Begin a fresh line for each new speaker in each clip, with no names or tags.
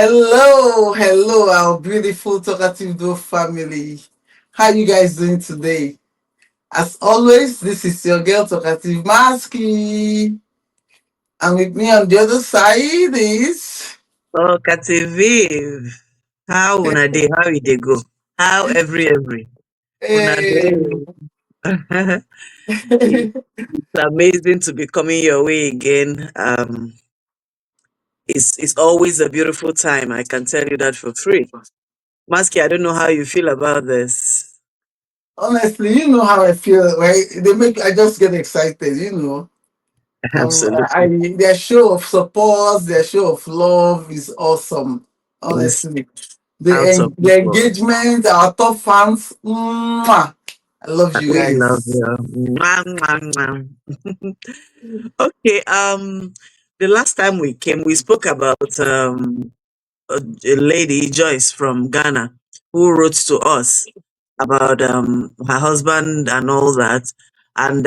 Hello, our beautiful Talkative Duo family. How you guys doing today? As always, this is your girl Talkative Maski, and with me on the other side is
Talkative. How una dey? How e dey go? How every una
hey.
doing? It's amazing to be coming your way again. It's always a beautiful time. I can tell you that for free. Maski, I don't know how you feel about this.
Honestly, you know how I feel, right? I just get excited.
Absolutely,
Their show of support, their show of love is awesome.
it's
Honestly,
out of this
the
world.
engagement, our top fans, mwah, I love you
We love
guys.
you. Mwah, mwah, mwah. Okay. The last time we came, we spoke about a lady, Joyce from Ghana, who wrote to us about her husband and all that. And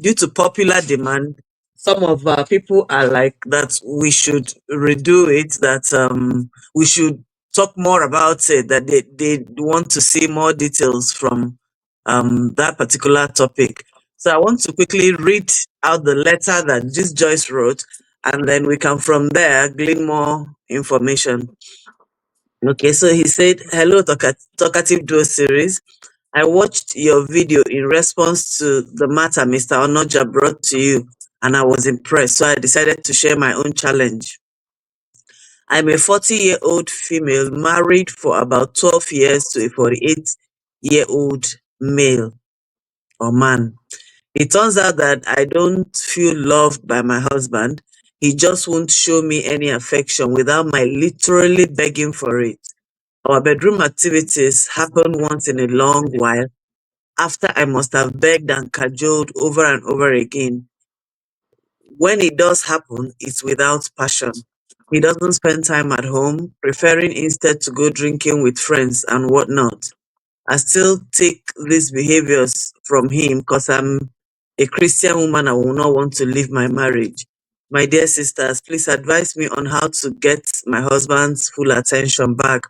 due to popular demand, some of our people are like that we should redo it, that we should talk more about it, that they want to see more details from that particular topic. So I want to quickly read out the letter that this Joyce wrote, and then we can from there glean more information. Okay, so he said, "Hello, Talkative Duo series. I watched your video in response to the matter Mr. Onoja brought to you, and I was impressed, so I decided to share my own challenge. I'm a 40-year-old female married for about 12 years to a 48-year-old male or man. It turns out that I don't feel loved by my husband. He just won't show me any affection without my literally begging for it. Our bedroom activities happen once in a long while after I must have begged and cajoled over and over again. When it does happen, it's without passion. He doesn't spend time at home, preferring instead to go drinking with friends and whatnot. I still take these behaviors from him because I'm a Christian woman. I will not want to leave my marriage. My dear sisters, please advise me on how to get my husband's full attention back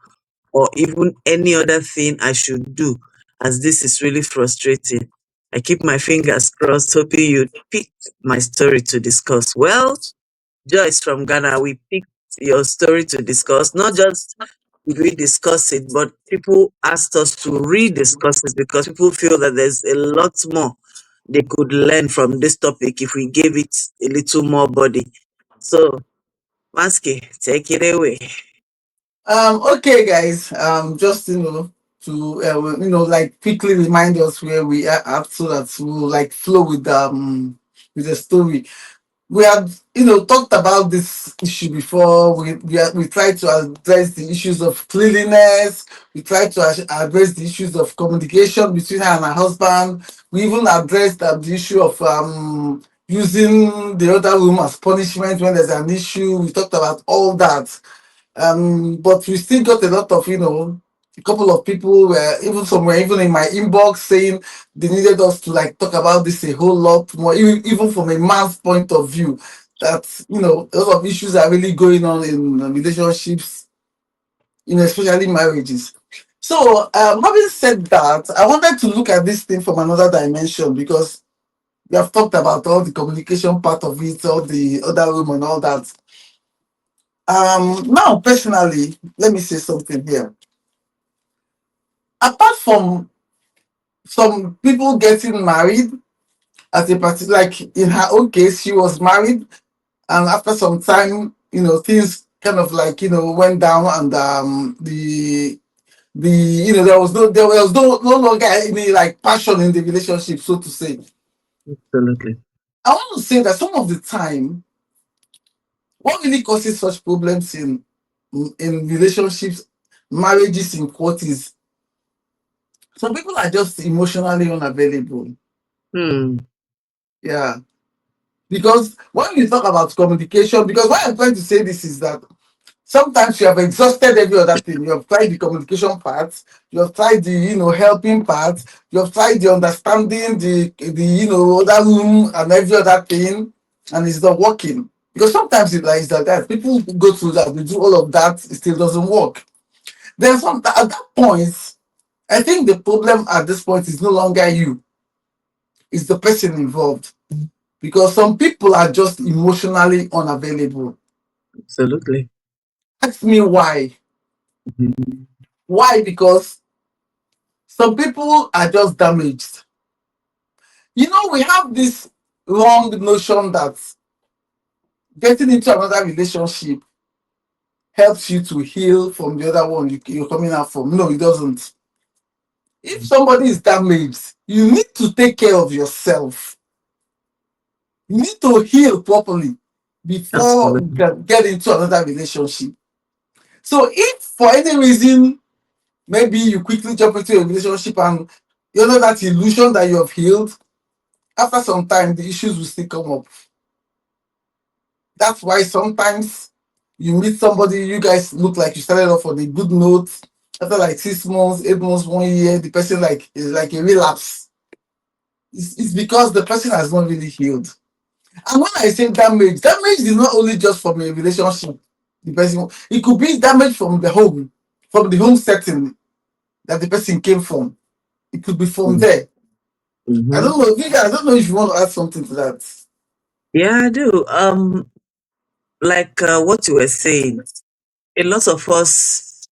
or even any other thing I should do, as this is really frustrating. I keep my fingers crossed, hoping you'd pick my story to discuss. Well, Joyce from Ghana, we picked your story to discuss. Not just did we discuss it, but people asked us to rediscuss it because people feel that there's a lot more they could learn from this topic if we gave it a little more body. So, Maski, take it away.
Okay, guys. Just to like quickly remind us where we are at, so that we'll like flow with the story. We have talked about this issue before. We tried to address the issues of cleanliness. We tried to address the issues of communication between her and her husband. We even addressed the issue of using the other room as punishment when there's an issue. We talked about all that. But we still got a lot of, a couple of people were even somewhere, even in my inbox, saying they needed us to like talk about this a whole lot more, even from a man's point of view. That a lot of issues are really going on in relationships, especially marriages. So, having said that, I wanted to look at this thing from another dimension because we have talked about all the communication part of it, all the other room and all that. Now, personally, let me say something here. Apart from some people getting married at a particular, like in her own case, she was married, and after some time, things kind of like went down, and the there was no longer any like passion in the relationship, so to say.
Absolutely.
I want to say that some of the time, what really causes such problems in relationships, marriages in quote, is some people are just emotionally unavailable.
Hmm.
Yeah. Because when you talk about communication, because why I'm trying to say this is that sometimes you have exhausted every other thing. You have tried the communication part, you have tried the helping part, you have tried the understanding, the other room and every other thing, and it's not working. Because sometimes it's like that. People go through that, they do all of that, it still doesn't work. Then at that point, I think the problem at this point is no longer you, it's the person involved. Because some people are just emotionally unavailable.
Absolutely.
Ask me why.
Mhm.
Why? Because some people are just damaged. We have this wrong notion that getting into another relationship helps you to heal from the other one you're coming out from. No, it doesn't. If somebody is damaged, you need to take care of yourself. You need to heal properly before you
Absolutely.
can get into another relationship. So if for any reason maybe you quickly jump into a relationship and you know that illusion that you have healed, after some time the issues will still come up. That's why sometimes you meet somebody, you guys look like you started off on a good note. After like 6 months, 8 months, 1 year, the person like is like a relapse. It's because the person has not really healed. And when I say damage, damage is not only just from a relationship. The person, it could be damage from the home setting that the person came from. It could be from there. I
Mm-hmm.
don't know. I don't know if you want to add something to that.
Yeah, I do. Like what you were saying, a lot of us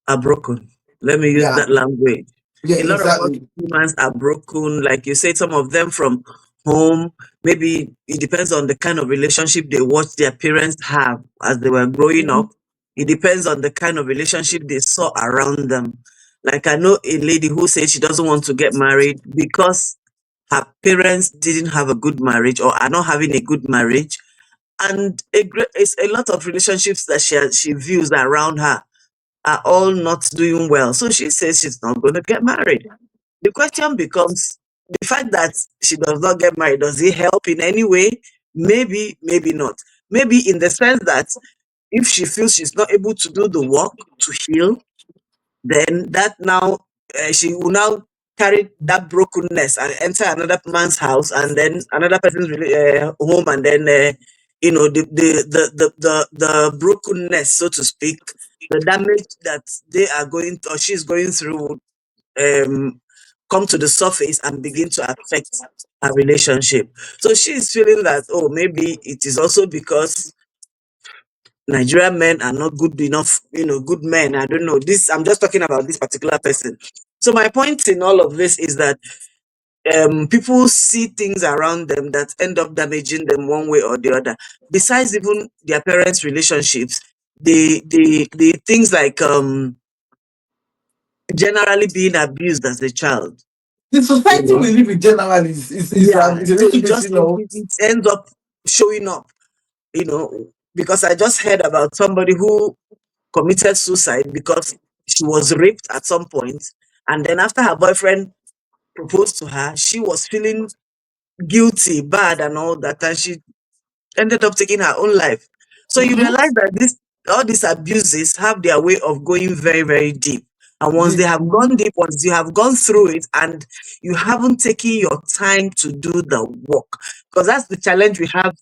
are broken. Let me use
Yeah,
that language.
yeah,
A lot of us
exactly.
humans are broken. Like you said, some of them from home. Maybe it depends on the kind of relationship they watched their parents have as they were growing
Mhm.
up. It depends on the kind of relationship they saw around them. Like I know a lady who said she doesn't want to get married because her parents didn't have a good marriage or are not having a good marriage, and it's a lot of relationships that she views around her are all not doing well. So she says she's not going to get married. The question becomes the fact that she does not get married, does it help in any way? Maybe, maybe not. Maybe in the sense that if she feels she's not able to do the work to heal, then that now she will now carry that brokenness and enter another man's house and then another person's home, and then the brokenness, so to speak, the damage that they are going or she's going through would come to the surface and begin to affect her relationship. So she's feeling that, oh, maybe it is also because Nigerian men are not good enough, good men. I don't know. This I'm just talking about this particular person. So my point in all of this is that people see things around them that end up damaging them one way or the other. Besides even their parents' relationships, the things like generally being abused as a child.
The
You
society we
know,
live in generally
yeah.
is a
So
little
it
bit,
just it ends up showing up. Because I just heard about somebody who committed suicide because she was raped at some point, and then after her boyfriend proposed to her, she was feeling guilty, bad, and all that, and she ended up taking her own life. So you
mhm,
realize that this all these abuses have their way of going very, very deep. And once they
deep.
have gone deep, once you have gone through it and you haven't taken your time to do the work, because that's the challenge we have,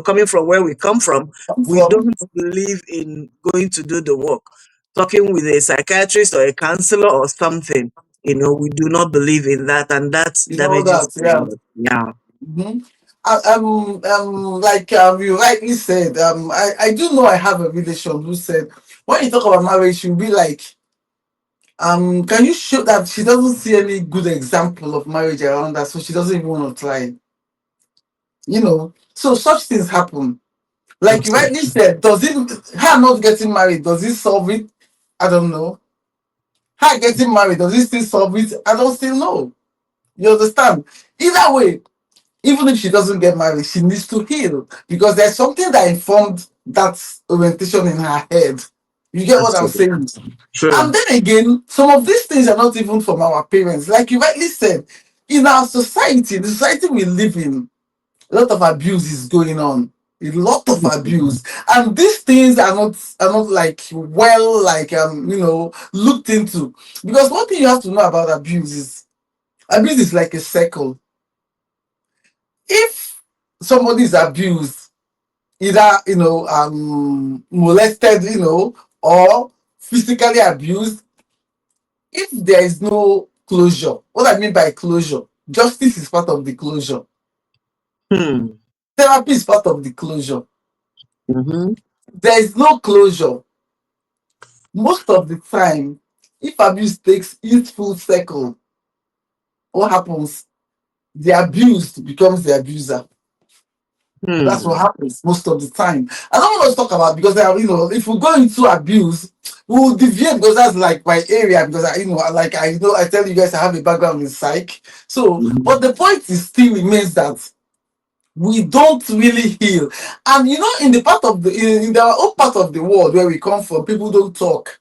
coming from where we come from,
Come
we
from,
don't believe in going to do the work. Talking with a psychiatrist or a counselor or something, we do not believe in that, and that
all
damages
that.
a
Yeah.
lot. Yeah.
Mhm. Like you rightly said, I do know I have a relation who said when you talk about marriage, she'll be like, can you show that she doesn't see any good example of marriage around her, so she doesn't even want to try. So such things happen. Like you rightly
Absolutely.
said, does it her not getting married, does it solve it? I don't know. Her getting married, does it still solve it? I don't still know. You understand? Either way, even if she doesn't get married, she needs to heal because there's something that informed that orientation in her head. You get what I'm
Absolutely.
saying?
True.
And then again, some of these things are not even from our parents. Like you rightly said, in our society, the society we live in, a lot of abuse is going on. A lot of abuse, and these things are not like like looked into. Because one thing you have to know about abuse is like a circle. If somebody is abused, either molested, or physically abused, if there is no closure, what I mean by closure, justice is part of the closure,
Hmm.
therapy is part of the closure.
Mm-hmm.
There is no closure. Most of the time, if abuse takes its full circle, what happens? The abused becomes the abuser. That's what
Hmm.
happens most of the time. I don't want to talk about, because if we go into abuse, we will deviate, because that's like my area. Because I tell you guys I have a background in psych. So,
Mhm.
but the point is still remains that we don't really heal. And in the part of the in our own part of the world where we come from, people don't talk.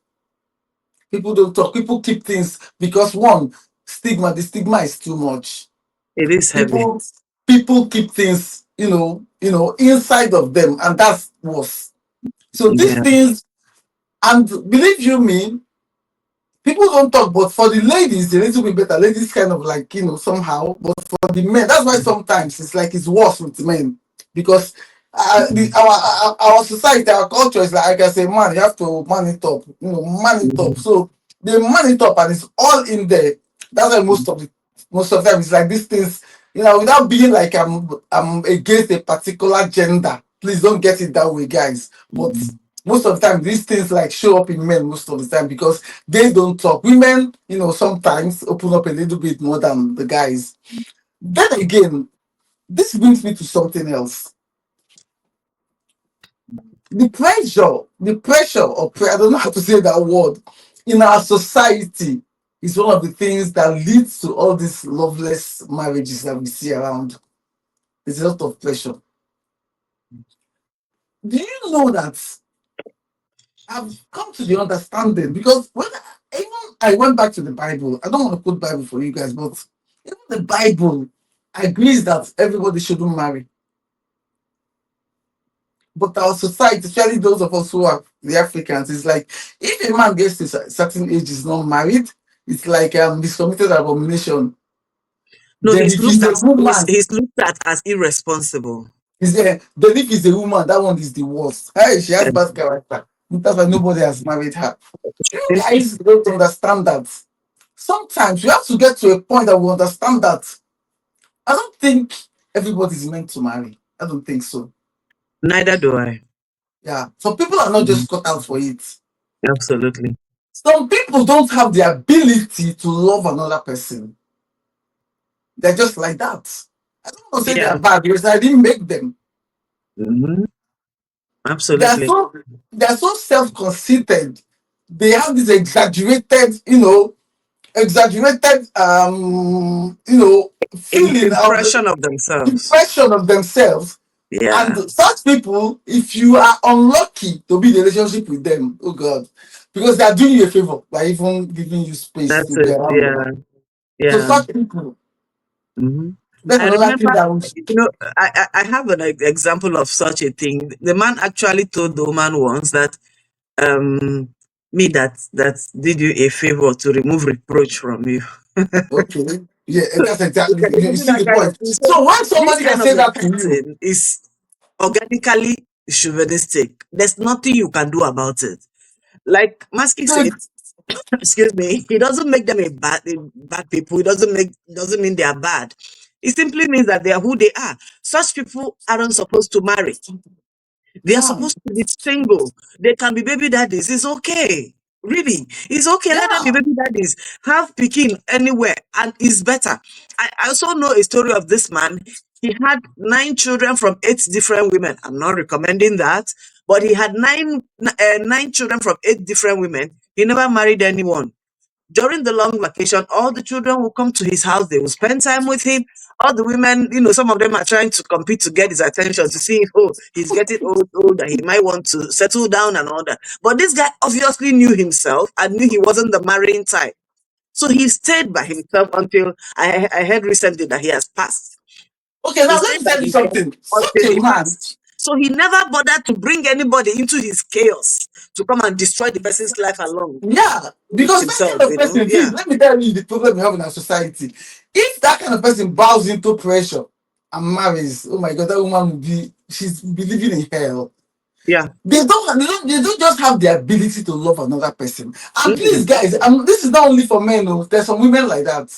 People don't talk. People keep things because one, stigma. The stigma is too much.
It is heavy.
People keep things, inside of them, and that's worse. So these
Yeah.
things, and believe you me, people don't talk, but for the ladies, a little bit better. Ladies kind of like, somehow, but for the men, that's why sometimes it's like it's worse with men, because our society, our culture is like I say, man, you have to man it up, man it up.
Mhm.
So they man it up, and it's all in there. That's why most of the time it's like these things, without being like I'm against a particular gender. Please don't get it that way, guys. But most of the time, these things like show up in men most of the time, because they don't talk. Women, sometimes open up a little bit more than the guys. Then again, this brings me to something else. I don't know how to say that word, in our society is one of the things that leads to all these loveless marriages that we see around. There's a lot of pressure. Do you know that I've come to the understanding, because when even I went back to the Bible, I don't want to put Bible for you guys, but even the Bible agrees that everybody shouldn't marry. But our society, especially those of us who are the Africans, is like if a man gets to a certain age is not married, it's like he's committed abomination.
No,
Then if he's a woman,
he's looked at as irresponsible.
then if he's a woman, that one is the worst. Hey, she has
Yeah.
bad character. That's why nobody has married her. You guys don't understand that. Sometimes we have to get to a point that we understand that I don't think everybody's meant to marry. I don't think so.
Neither do I.
Yeah. Some people are not
Mhm.
just cut out for it.
Absolutely.
Some people don't have the ability to love another person. They're just like that. I don't want to say they
Yeah.
are bad because I didn't make them.
Hmm.
They're
Absolutely.
so they're so self-conceited. They have this exaggerated feeling of
Impression of themselves.
impression of themselves. And
Yeah.
such people, if you are unlucky to be in a relationship with them, oh God, because they are doing you a favor by even giving you space
That's
to be
it.
around them.
Yeah.
So
Yeah.
such people,
Hmm.
that's
I
another thing
remember,
that we
I have an example of such a thing. The man actually told the woman once that um me that did you a favor to remove reproach from you.
okay. Yeah, that's
You
exactly
can
you
imagine
see
that
the
kind of
point.
thing. So
So when
this
somebody can
kind of
say
a
that to you,
person is organically chauvinistic. There's nothing you can do about it. Like Maski said,
dude,
excuse me, he doesn't make them a bad people. It doesn't mean they are bad. It simply means that they are who they are. Such people aren't supposed to marry. They are
yeah,
supposed to be single. They can be baby daddies. It's okay. Really. It's okay. Let them be
yeah,
baby daddies. Have Pekin anywhere and it's better. I also know a story of this man. He had 9 children from 8 different women. I'm not recommending that, but he had nine children from 8 different women. He never married anyone. During the long vacation, all the children will come to his house. They will spend time with him. All the women, some of them are trying to compete to get his attention to see if, oh, he's getting old, and he might want to settle down and all that. But this guy obviously knew himself and knew he wasn't the marrying type. So he stayed by himself until I heard recently that he has passed.
okay.
He
Now let
stayed
me
by
tell you
himself
something. Such
until
a
he
man,
passed. So he never bothered to bring anybody into his chaos to come and destroy the person's life along
yeah,
with
because that
himself,
kind of person, see,
Yeah.
let me tell you the problem we have in our society. If that kind of person bows into pressure, and marries, oh my god, that woman will be she's be living in hell.
Yeah.
They don't just have the ability to love another person. And please,
Mm,
guys, this is not only for men. No, there's some women like that.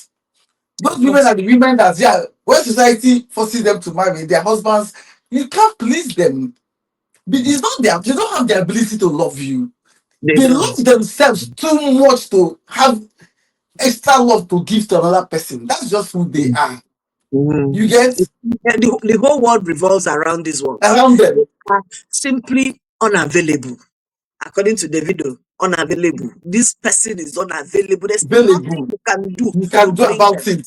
Those
of
women
course.
are the women that, yeah, when society forces them to marry their husbands, you can't please them. It's not their, they don't have the ability to love you.
They
They
don't.
love themselves too much to have extra love to give to another person. That's just who they are. You
Mhm.
get
The whole world revolves around these ones.
around
They
them,
are simply unavailable. According to Davido, unavailable. This person is unavailable. There's nothing
available.
you can do
You
to
can do
bring
about
them.
it.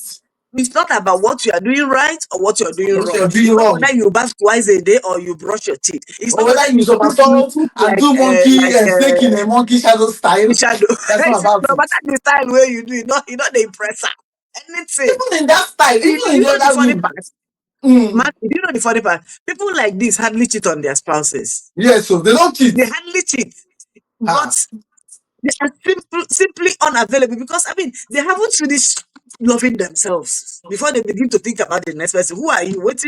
It's not about what you are doing right or what you're doing
What
wrong.
you're
It's
doing
not
wrong,
whether you bath twice a day or you brush your teeth. It's
or
not whether
whether you
you
somersault
cook
and do monkey
like
and snake in a monkey shadow style.
shadow.
That's not
It's
about
no
it.
matter the style where you do it, not the impressor. Anything.
Even in that style, even in
You
the
know the
other
funny
room.
part?
Mm.
Mark, do you know the funny part? People like this hardly cheat on their spouses.
Yes, so they don't cheat.
They hardly cheat,
Ah.
but they are simply unavailable because I mean they haven't finished loving themselves before they begin to think about the next person. Who are you? What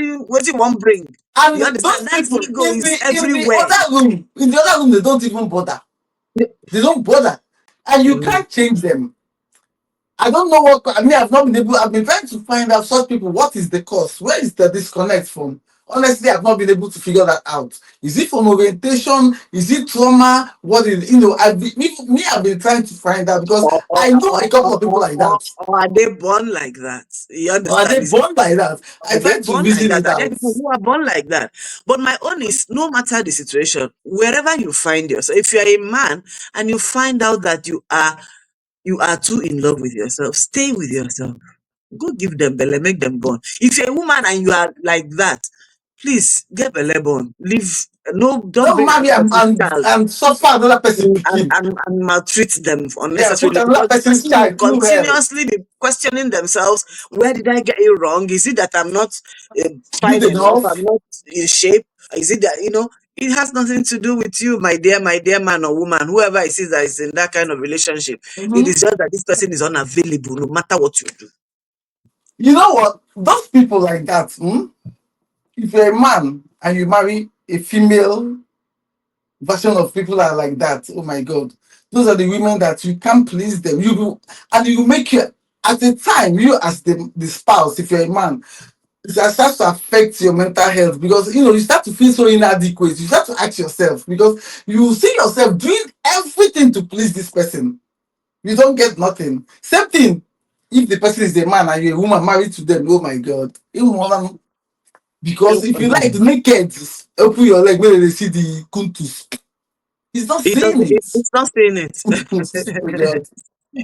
you want bring?
And
You
those
understand? That
people
ego is
in the
everywhere.
other room, they don't even bother.
The-
They don't bother. And you
Mm.
can't change them. I don't know what I mean. I've not been able. I've been trying to find out such people. What is the cause? Where is the disconnect from? Honestly, I've not been able to figure that out. Is it from orientation? Is it trauma? What is I've been, me. I've been trying to find out because
Or, or,
I know
or,
a couple
or,
of people
or,
like
or,
that.
or are they born like that? You
Or are
understand?
they born like that? I
Are they
tried to
born like
reason
that?
it
Are there
out.
people who are born like that? But my own is no matter the situation, wherever you find yourself, if you are a man and you find out that you are too in love with yourself, stay with yourself. Go give them belly, make them born. If you're a woman and you are like that, please get belly born. Leave no, don't
Don't
bring
marry
another person's child
and suffer another person picking.
and maltreat them
Yeah, put
unnecessarily
another
because the
person's
person will
child through hell.
continuously be questioning themselves. Where did I get it wrong? Is it that I'm not
Good
fine enough? I'm
enough.
not in shape? Is it that it has nothing to do with you, my dear man or woman, whoever it is that is in that kind of relationship? It
Mhm.
is just that this person is unavailable no matter what you do.
You know what? Those people like that, if you're a man and you marry a female version of people that are like that, oh my God, those are the women that you can't please them. And you make you, at the time, you as the spouse, if you're a man, it starts to affect your mental health because you start to feel so inadequate. You start to ask yourself because you see yourself doing everything to please this person. You don't get nothing. Same thing if the person is a man and you're a woman married to them. Oh my God. Even woman, because if you like naked, open your leg when they see the kuntus. He's not
It does.
seeing it.
It's not saying it.
Oh God.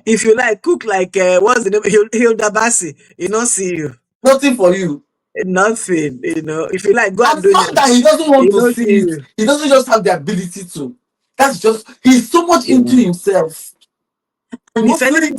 If you like, cook like what's the name? Hilda Basi. He not see you.
Nothing for you.
Nothing. If you like, go
And
and
it's
do
not that he
nyash.
doesn't
He
want to
not see
see it.
you.
He doesn't just have the ability to. That's just he's so much into
Yeah.
himself.
And if
Mostly,
anything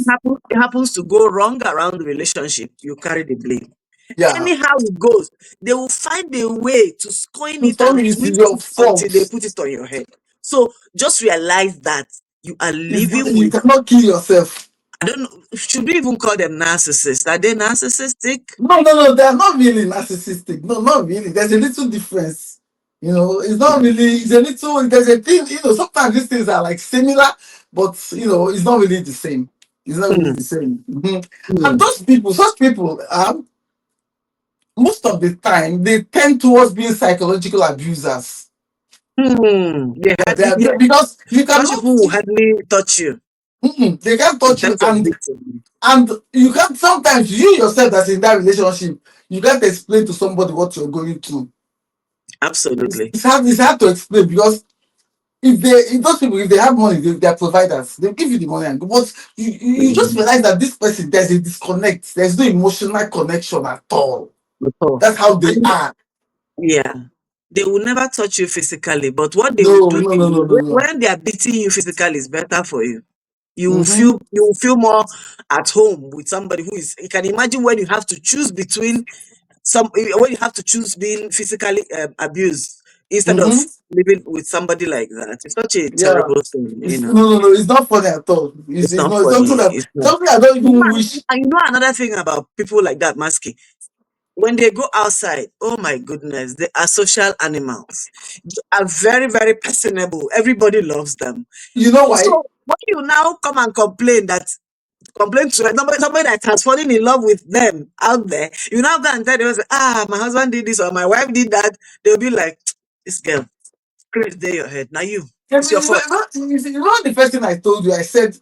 happens to go wrong around the relationship, you carry the blame.
yeah.
Anyhow it goes, they will find a way to scoin
To
it
tell
and
me it's
twist
your
it until they
fault.
put it on your head. So just realize that you are
It's not,
living
you
with,
cannot kill yourself.
I don't know, should we even call them narcissists? Are they narcissistic?
No, no, no, they're not really narcissistic. No, not really. There's a little difference. It's not really, it's a little, there's a thing, sometimes these things are like similar, but, it's not really the same. It's not really
Hmm,
the same. Mhm. And
hmm,
those people, such people, most of the time, they tend towards being psychological abusers.
They
Yeah,
hardly, yeah,
because you
such
cannot,
people will hardly touch you
they can't
in
touch you,
terms of victim.
and you can't, sometimes you yourself that's in that relationship, you can't explain to somebody what you're going through. it's,
Absolutely.
it's hard it's hard to explain because if those people, if they have money, they're providers, they'll give you the money and go. But you just
Mm.
realize that this person, there's a disconnect, there's no emotional connection at all.
Before.
That's how they
And
are.
yeah, they will never touch you physically, but what they will
No,
do
no,
to
no,
you
no, no, no.
when they are beating you physically is better for you.
Mm-hmm.
You will feel more at home with somebody who is. You can imagine when you have to choose between when you have to choose being physically abused instead of
Mm-hmm.
living with somebody like that. It's such a
Yeah.
terrible thing,
No, no, no, it's not funny at all.
It's not
It's
funny. It's not.
something I don't
You know,
even wish.
and you know another thing about people like that, Masky. when they go outside, oh my goodness, they are social animals. They are very, very personable. Everybody loves them.
You know why?
So when you now come and complain to somebody that has fallen in love with them out there, you now go and tell them, ah, my husband did this or my wife did that. They'll be like, this girl, crazy day your head. Now you, it's your fault.
You know the first thing I told you, I said,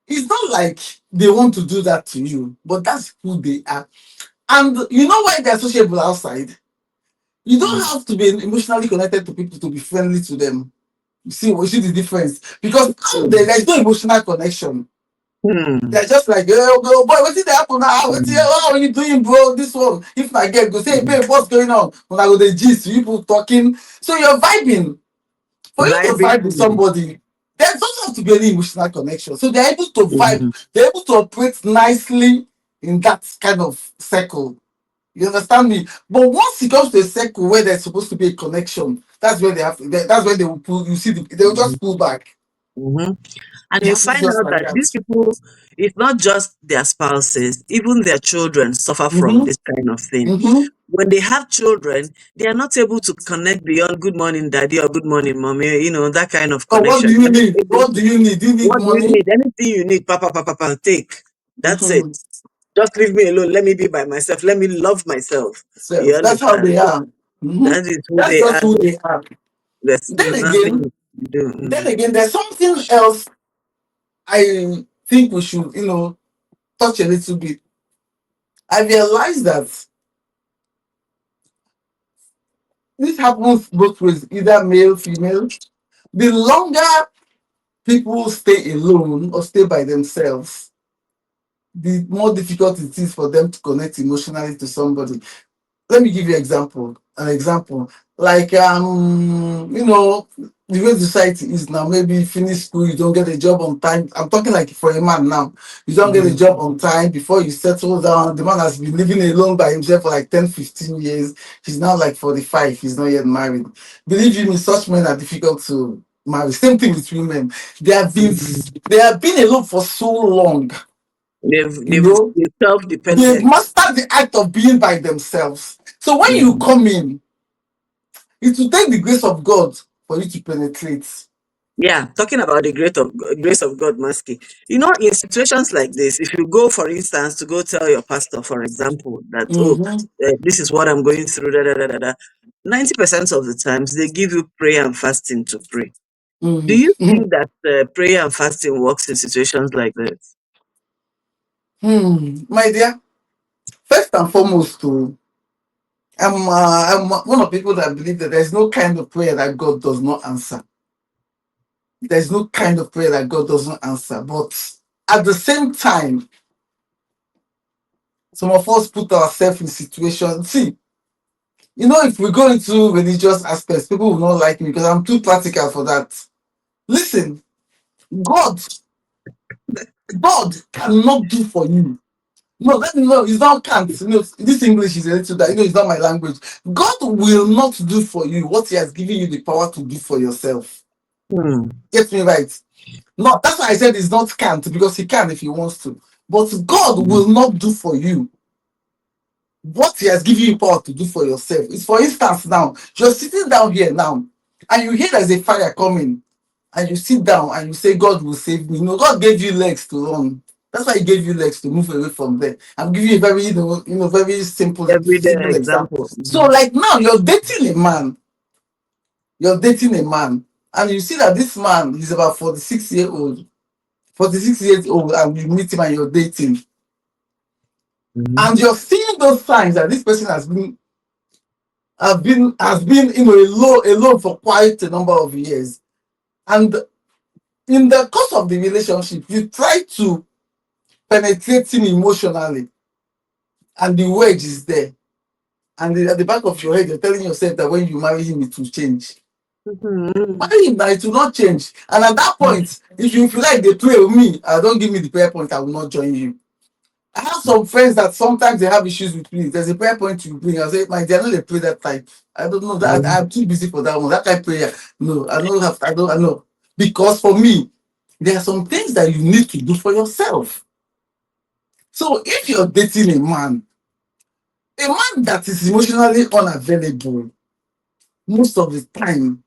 it's not like they want to do that to you, but that's who they are. And you know why they're sociable outside? You don't
Mm.
have to be emotionally connected to people to be friendly to them. You see the difference? Because out there,
Mm.
there's no emotional connection.
Hmm.
They're just like, oh, boy, what's it happen now?
Mm.
How are you doing, bro? This one. If I get go say, hey,
Mm.
babe, what's going on? When I go the gist, people talking. So you're vibing. For you to
Vibing.
vibe with somebody, there doesn't have to be any emotional connection. So they're able to vibe,
Mhm.
they're able to operate nicely in that kind of circle. You understand me? But once it comes to a circle where there's supposed to be a connection, that's where that's where they will pull. You see, they will
Mhm.
just pull back.
Mhm. And you
It's
find
just
out
like
that
that.
these people, it's not just their spouses, even their children suffer from
Mm-hmm.
this kind of thing.
Mm-hmm.
When they have children, they are not able to connect beyond good morning, daddy, or good morning, mommy, that kind of
Oh, what
connection.
do you
They're not
need?
able
What
to.
do you need? Do you need
What do you
money?
need? Anything you need, papa, papa, papa, take. That's it.
Mm-hmm.
Just leave me alone. Let me be by myself. Let me love myself. You
Self. That's how
understand?
they are. Mm-hmm.
That is who
That's
they
just
are.
who they are.
There's
Then
nothing
again,
to do.
then
Mm.
again, there's something else I think we should, touch a little bit. I realized that this happens both ways, either male, female. The longer people stay alone or stay by themselves, the more difficult it is for them to connect emotionally to somebody. Let me give you an example. Like the way society is now, maybe you finish school, you don't get a job on time. I'm talking like for a man now. You don't get a
Mhm.
job on time before you settle down. The man has been living alone by himself for like 10, 15 years. He's now like 45, he's not yet married. Believe you me, such men are difficult to marry. Same thing with women. They have been
Mhm.
they have been alone for so long,
They've
you
they've
know.
they're
They've
self-dependent.
mastered the act of being by themselves. So when you
Mhm.
come in, it will take the grace of God for you to penetrate.
Yeah, talking about the grace of God, Maski. In situations like this, if you go, for instance, to go tell your pastor, for example, that
Mm-hmm.
this is what I'm going through, 90% of the times they give you prayer and fasting to pray. Do you
Mm-hmm.
think that prayer and fasting works in situations like this?
My dear, first and foremost, too, I'm one of the people that believe that there's no kind of prayer that God does not answer. There's no kind of prayer that God does not answer. But at the same time, some of us put ourselves in situations. See, if we go into religious aspects, people will not like me because I'm too practical for that. Listen, God, God cannot do for you. No, let me know. It's not can't. This English is a little that it's not my language. God will not do for you what He has given you the power to do for yourself.
Hmm.
Get me right? No, that's why I said it's not can't because He can if He wants to. But God
Hmm.
will not do for you what He has given you power to do for yourself. It's for instance now, you're sitting down here now, and you hear there's a fire coming, and you sit down and you say, God will save me. God gave you legs to run. That's why He gave you legs to move away from there. I'm giving you a very, very
Everyday
simple example.
example.
So,
Mhm.
like now, you're dating a man, and you see that this man is about 46 years old, and you meet him and you're dating,
Mhm.
and you're seeing those signs that this person has been alone for quite a number of years. And in the course of the relationship, you try to penetrate him emotionally, and the wedge is there. And at the back of your head, you're telling yourself that when you marry him, it will change.
Mhm.
Marry him, that it will not change. And at that point, if you feel like they play with me, don't give me the prayer point, I will not join you. I have some friends that sometimes they have issues with me. There's a prayer point you bring. I say, my dear, I know they pray that type. I don't know that.
Mhm.
I'm too busy for that one. That type of prayer. No, I don't have. I don't. I know. Because for me, there are some things that you need to do for yourself. So if you're dating a man A man that is emotionally unavailable most of the time,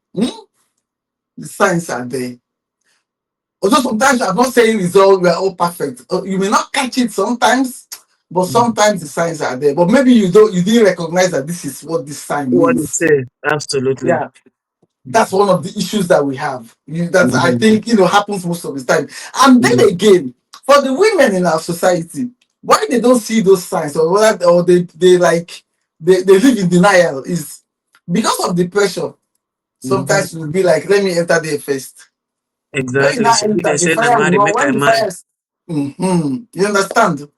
the signs are there. Although sometimes I'm not saying we are all perfect. You may not catch it sometimes, but
Mm.
sometimes the signs are there. But maybe you didn't recognize that this is what this sign
What it
means.
say? Absolutely.
Yeah. That's one of the issues that we have. That I
Mhm.
think happens most of the time. And then
Mm.
again, for the women in our society, why they don't see those signs, or they like they live in denial, is because of the pressure.
Mhm.
Sometimes you'll be like, let me enter there first. When you
Exactly.
now
So
enter,
they
the
say na
fire will
marry,
not.
make
When
I
the
marry.
fire, you understand?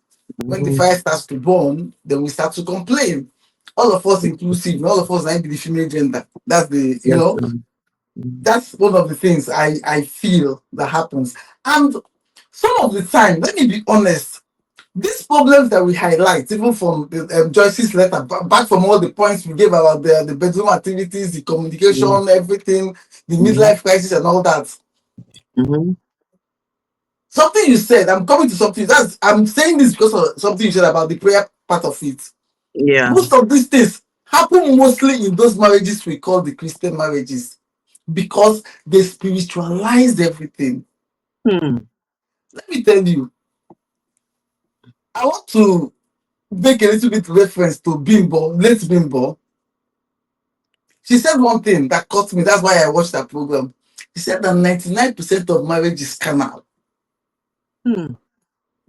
When the
Mhm.
fire starts to burn, then we start to complain. All of us inclusive, all of us might be the female gender. That's the
Yes. Mhm.
that's one of the things I feel that happens. And some of the time, let me be honest, these problems that we highlight, even from Joyce's letter, back from all the points we gave about the bedroom activities, the
Mhm.
communication, everything, the
Mhm.
midlife crisis, and all that.
Mhm.
Something you said, I'm coming to something. I'm saying this because of something you said about the prayer part of it.
Yeah.
Most of these things happen mostly in those marriages we call the Christian marriages because they spiritualize everything.
Hmm.
Let me tell you, I want to make a little bit reference to Bimbo, late Bimbo. She said one thing that caught me. That's why I watched that program. She said that 99% of marriage is carnal.
Hmm.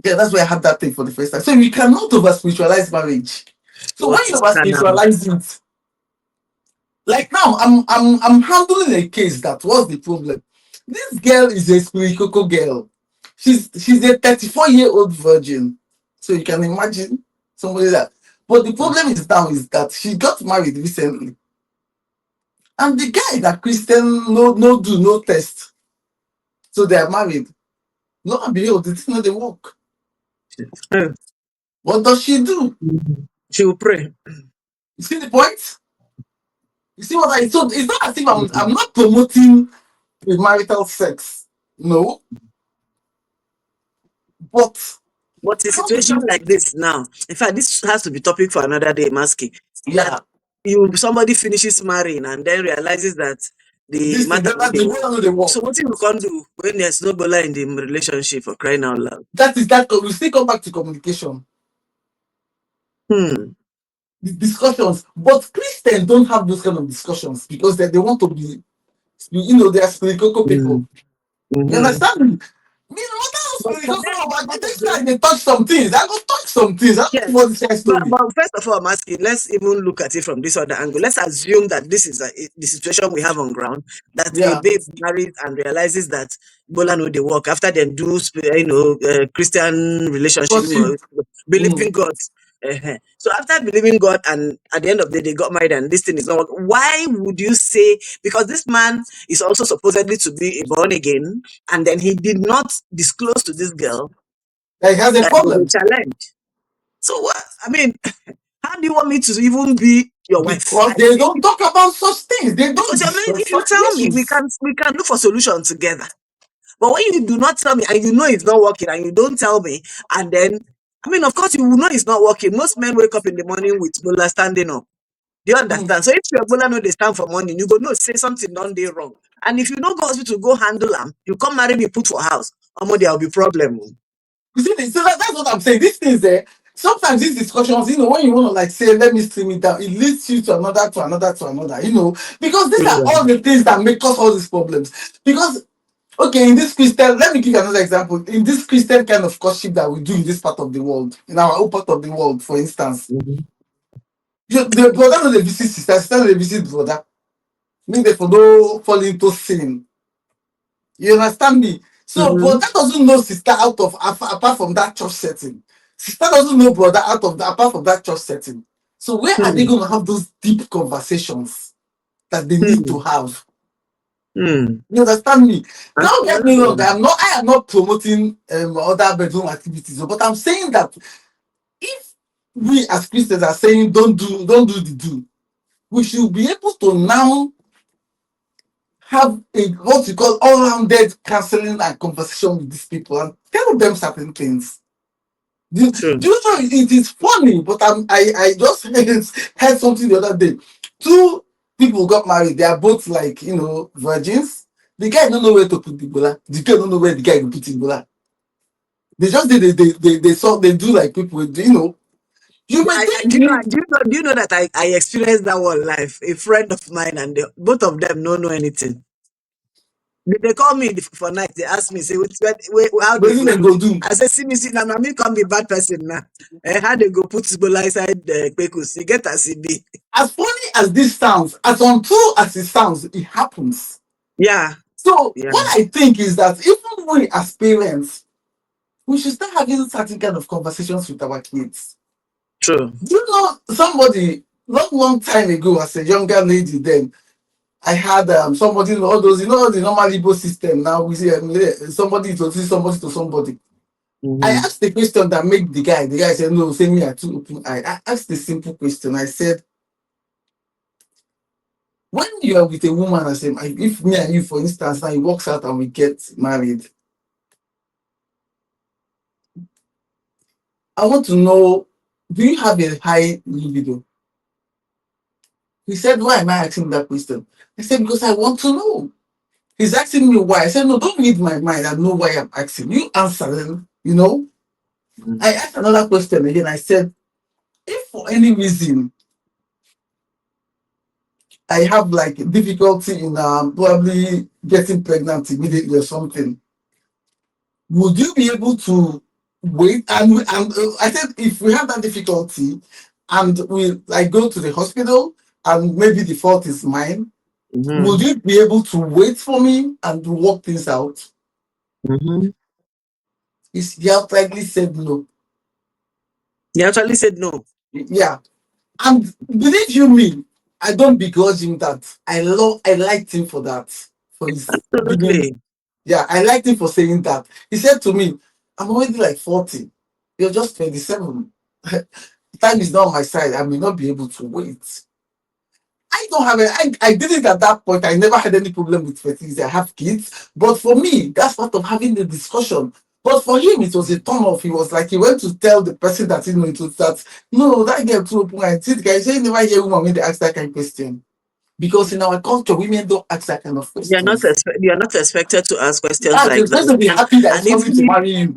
Yeah, that's why I had that thing for the first time. So you cannot over spiritualize marriage. So when
What
you
is
over
carnal?
spiritualize it, like now, I'm handling a case that was the problem. This girl is a spiritual girl. She's a 34-year-old virgin. So you can imagine somebody that. But the problem is now is that she got married recently. And the guy that Christian no do no test. So they are married. Lo and behold, they didn't know they work.
Hmm.
What does she do?
Mhm. She will pray.
You see the point? You see what I so it's not as if I'm
Mhm.
not promoting premarital sex. No, but
But a
how do
situation
you
like this now, in fact, this has to be topic for another day, Maski. That
yeah
somebody finishes marrying and then realizes that the
this thing
matter no
that's
dey
the
work.
one they work.
So what you can do when there's no bola in the relationship for crying out loud?
That is that we still come back to communication,
Hmm.
the discussions. But Christians don't have those kind of discussions because they want to be they are spiritual
Mm.
people. You
Mm-hmm.
understand me? Me, no matter how
But for
spiritual,
them,
but
part of
next
the
time they touch some things, I go touch some things. I don't
yes.
know what this kind of story.
But first of all, I'm asking, let's even look at it from this other angle. Let's assume that this is the situation we have on ground, that a
Yeah,
babe married and realizes that Bola no they work after they do, Christian relationship,
courtship.
believing
Mm.
God. So after believing God and at the end of the day they got married and this thing is not working, why would you say, because this man is also supposedly to be a born again and then he did not disclose to this girl
Like has a
that there's a
problem
challenge. So what? I mean, how do you want me to even be your wife?
because they don't talk about such things. They don't
Because I mean,
discuss
if you
such
tell me
issues.
we can look for solution together. But when you do not tell me and you know it's not working and you don't tell me, and then I mean, of course you will know it's not working. Most men wake up in the morning with bola standing up. Do you
Mm.
understand? So if your bola know they stand for morning, you go no say something done day wrong. And if you don't go hospital, go handle them, you come marry me, put for house. There will be problem.
You see, so that's what I'm saying. These things there, sometimes these discussions, when you want to like say, let me stream it down, it leads you to another, to another, to another, because these are all
Yeah.
the things that make us all these problems. Because, okay, in this Christian, let me give you another example. In this Christian kind of courtship that we do in this part of the world, in our own part of the world, for instance,
Mhm.
the brother no dey visit sister, sister no dey visit brother. Make they for no fall into sin. You understand me? So
Mhm.
brother doesn't know sister apart from that church setting. Sister doesn't know brother apart from that church setting. So where are they
Hmm.
going to have those deep conversations that they need to
Hmm.
have?
Hmm.
You understand me? Now get me wrong.
Absolutely.
I am not promoting other bedroom activities, but I'm saying that if we as Christians are saying don't do the do, we should be able to now have a what you call all-rounded counseling and conversation with these people and tell them certain things.
True.
Do you know it is funny? But I just heard something the other day. Two people got married. They are both like virgins. The guy don't know where to put the bola. The girl don't know where the guy will put the bola. They just they saw they do like people. You
Yeah,
may think
do you know? Do you know that I experienced that one life? A friend of mine, and both of them don't know anything. They call me for night. They ask me, say, how they
wetin
go
dem
do?
go do.
I say, see now, me can't be bad person now. How they go put Ebola inside the Kpekus? You get a CB.
As funny as this sounds, as untrue as it sounds, it happens.
Yeah,
So
yeah,
what I think is that even we as parents, we should start having certain kind of conversations with our kids.
true.
Do you know somebody long time ago as a younger lady then I had somebody all those the normal Igbo system now we see somebody to see somebody to somebody. I
Mm-hmm.
asked the question that make the guy said no, say me I too open eye. I asked the simple question. I said, when you are with a woman, I say if me and you for instance now he walks out and we get married, I want to know, do you have a high libido? He said, why am I asking that question? I said, because I want to know. He's asking me why. I said, no, don't read my mind. I know why I'm asking. You answer them. I asked another question again. I said, if for any reason I have like difficulty in probably getting pregnant immediately or something, would you be able to wait? And I said, if we have that difficulty and we like go to the hospital and maybe the fault is mine, would
Mm-hmm.
you be able to wait for me and work things out?
Mm-hmm.
He outrightly said no.
He actually said no.
Yeah. And believe you me, I don't begrudge him that. I liked him for that. For his being,
Absolutely.
yeah, I liked him for saying that. He said to me, I'm already like 40. You're just 27. Time is not on my side. I may not be able to wait. I don't have I did it at that point. I never had any problem with fertility. I have kids. But for me, that's part of having the discussion. But for him, it was a turn off. He was like, he went to tell the person that it was that, no, that girl too open. I see the guy say, never hear woman when they ask that kind of question. Because in our culture, women don't ask that kind of questions.
You are not expected to ask questions
Yeah,
like
you're
that.
supposed to be happy that he's
And if
coming to marry you.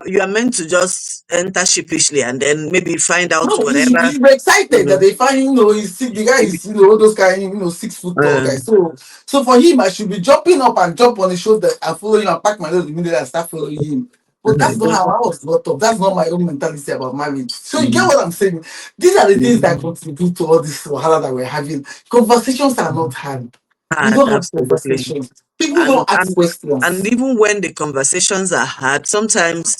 you are meant to just enter sheepishly and then maybe find out
No,
whatever,
we're
you
excited that
know.
they find, he's sick. The guy is, all those kind, 6 foot tall
Uh,
guy. So for him, I should be jumping up and jump on his shoulder and follow him and pack my load immediately and start following him. But that's
it
not how
doesn't.
I was brought up. That's not my own mentality about marriage. So you get
Mhm,
what I'm saying? These are the things that
mhm.
contribute to all this wahala that we're having. Conversations are not hard. We
Hard,
don't have
absolutely.
conversations. People
And
don't ask
and and
questions.
even when the conversations are hard, sometimes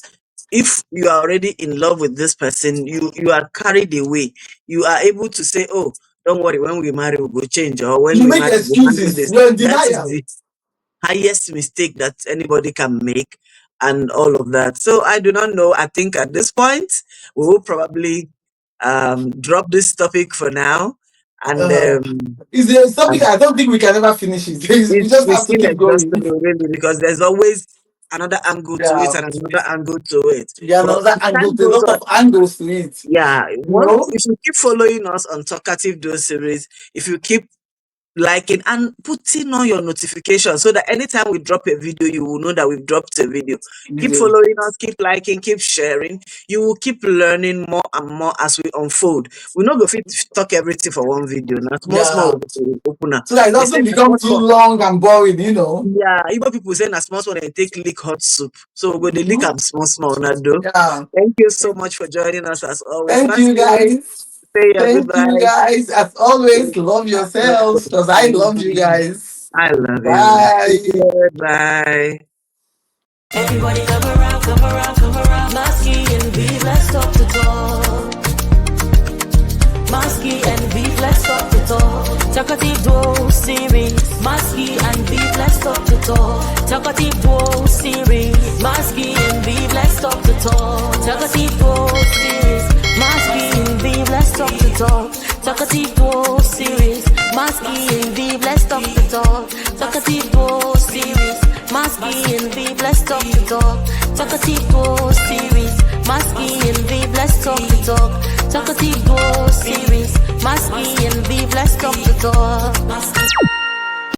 if you are already in love with this person, you are carried away. You are able to say, "Oh, don't worry, when we marry, we will change," or when
You
we
make
marry, we'll handle
excuses.
this.
You're in
That is
denial.
the highest mistake that anybody can make, and all of that. So I do not know. I think at this point we will probably drop this topic for now, and
Uh, is there something
and
I don't think we can ever finish it? We just
it's
have to
still
keep going.
exhaustible really, because there's always another angle to it
Yeah.
and another angle to it.
Yeah,
But
another
as
angle,
time
a
goes
lot
on,
of angles to it.
yeah,
You
once
know?
if you keep following us on Talkative Duo series, if you keep liking and putting on your notifications so that anytime we drop a video, you will know that we've dropped a video. Keep
Video.
following us, keep liking, keep sharing. You will keep learning more and more as we unfold. We're not going to talk everything for one video. Now, small
Yeah.
we open up.
So that it
They say
doesn't
na
become too
small.
long and boring.
Yeah, even people say na small and take lick hot soup. So we go dey lick
Mhm.
am small now do.
Yeah.
Thank you so much for joining us as always.
Thank you
Masky,
guys.
say your
Thank you
goodbye.
guys. As always, love yourselves because I love you guys.
I love you. Take
Bye.
care. Bye.
Everybody come around, come around, come around. Masky and beef, let's talk the talk. Masky and beef, let's talk the talk. Talkative Duo series. Masky and beef, let's talk the talk. Talkative Duo series. Masky and beef, let's talk the talk. Talkative Duo series. Masky and beef, let's talk the talk. Talkative Duo series. Masky and beef, let's talk the talk. Talkative Duo series. Masky and beef, let's talk the talk. Talkative Duo series. Masky and vive, let's talk the talk. Talkative Duo series. Masky and vive, let's talk the talk.